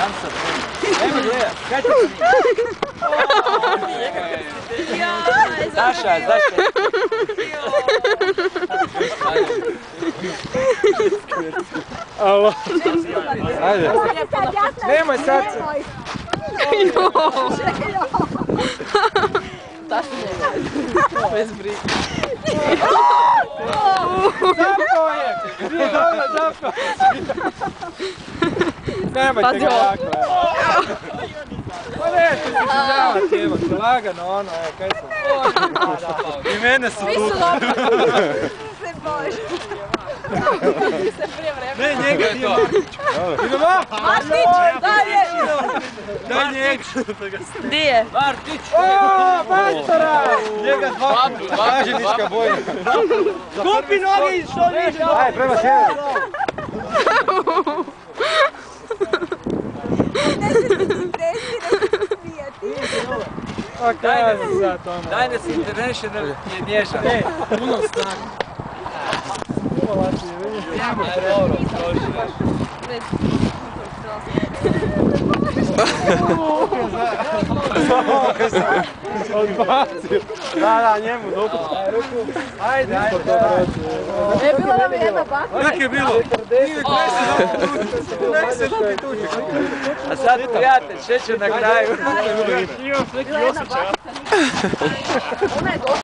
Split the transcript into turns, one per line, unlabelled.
Tam sad. Nema gleda, kaj će ti? Saša, zašto?
Alo. Ajde. Nemoj sad se.
Bez brige.
Zapao je! Nije dobro, zapao! Nemojte ga jako, evo. Pa neće se žavati, evo, lagano ono, evo, kaj sam? I mene su tu.
Se boš.
Ne, njega nije Martić. Idemo!
Martić, dalje!
Daj njega!
Gdje je?
Martić!
Oooo, majstora! Njega dva ženička boja. Skupi noge i što niže! Aj, prema sjeveru!
Daj nas International je nježan.
Puno snaga. Puno lači je, vidiš?
Dobro, proši.
Odbacio. Da, njemu dobro. Ajde.
Bila nam jedna baka.
Kako je bilo? Nek se lupi tuđe.
A sad prijatelj, šeće na kraju.
Bila jedna baka. Ona je